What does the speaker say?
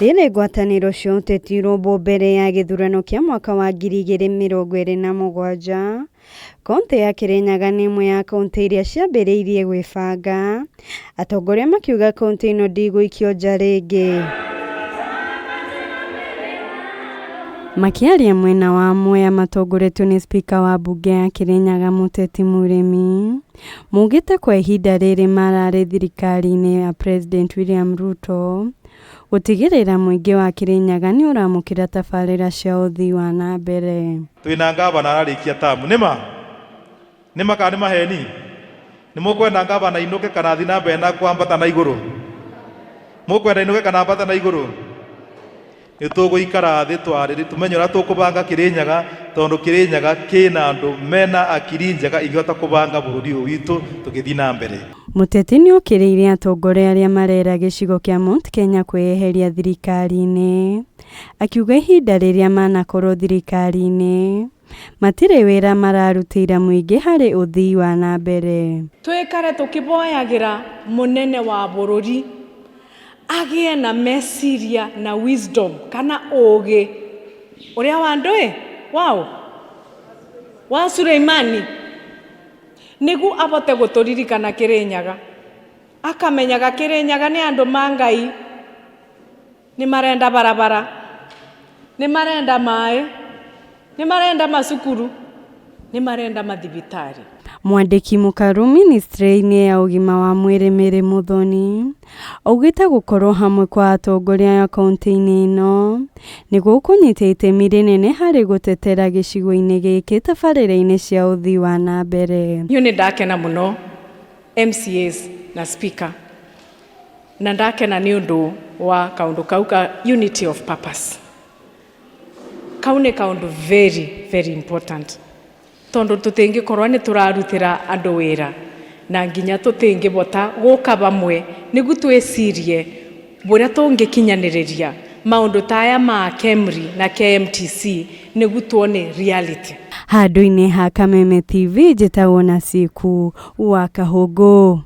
Rĩrĩ ngwatanĩro cia ũteti irũmbũ mbere ya gĩthurano kĩa mwaka wa 2027, kaunti ya Kirinyaga nĩ ĩmwe ya kaunti iria ciambĩrĩirie gwĩbanga, atongoria makiuga kaunti ĩno ndigũikio nja rĩngĩ. Makiaria mwena wa Mwea matongoretio nĩ spika wa bunge ya Kirinyaga Mũteti Mũrĩmi, mugĩte kwa ihinda rĩrĩ mararĩ thirikari-inĩ ya President William Ruto gũtigĩrĩra mũingĩ wa Kirinyaga nĩ ũramũkĩra tabarĩra cia ũthii wa na mbere. Twĩna ngavana ararĩkia tamu nĩma kana nĩ maheni? Nĩ mũkwenda ngavana inũke kana thiĩ na mbere na kwambata na igũrũ? Mũkwenda inũke kana ambata na igũrũ? Nĩ tũgũikara thĩ twarĩrĩ tumenye ũrĩa tũkũbanga Kirinyaga, tondũ Kirinyaga kĩna andũ mena akiri njega ingĩhota kũbanga bũrũri ũyũ witũ tũgĩthiĩ na mbere. Mũteti nĩ okĩrĩire atongoria arĩa marera gĩcigo kĩa Mount Kenya kwĩyeheria thirikari-inĩ, akiuga ihinda rĩrĩa manakorwo thirikari-inĩ matirĩ wĩra mararutĩra mũingĩ harĩ ũthii wa na mbere. Twĩkare tũkĩboyagĩra mũnene wa bũrũri agĩe na meciria na wisdom kana ũgĩ ũrĩa wa ndũĩ wa Suleimani, nĩguo abote gũtũririkana Kirinyaga, akamenyaga Kirinyaga nĩ andũ ma Ngai, nĩ marenda barabara, nĩ marenda maĩ, nĩ marenda macukuru, nĩ marenda mathibitari. Mwandĩki mũkaru ministry-inĩ ya ũgima wa mwĩrĩ Mary Muthoni augĩte gũkorwo hamwe kwa atongoria ya kaunti-inĩ ĩno nĩguo kũnyita itemi rĩnene harĩ gũtetera gĩcigo-inĩ gĩkĩ tabarĩra-inĩ cia ũthii wa na mbere. Niĩ nĩ ndakena mũno MCAs na speaker, na ndakena nĩ ũndũ wa kaũndũ kau ka unity of purpose. Kau nĩ kaũndũ very very important, tondũ tũtingĩkorwo nĩ tũrarutĩra andũ wĩra na nginya tũtingĩbota gũka bamwe nĩguo twĩcirie ũrĩa tũngĩkinyanĩrĩria maũndũ ta aya ma KEMRI na KMTC nĩguo tuone reality. Handũ-inĩ ha Kameme TV njĩtagwo Naciku wa Kahũngũ.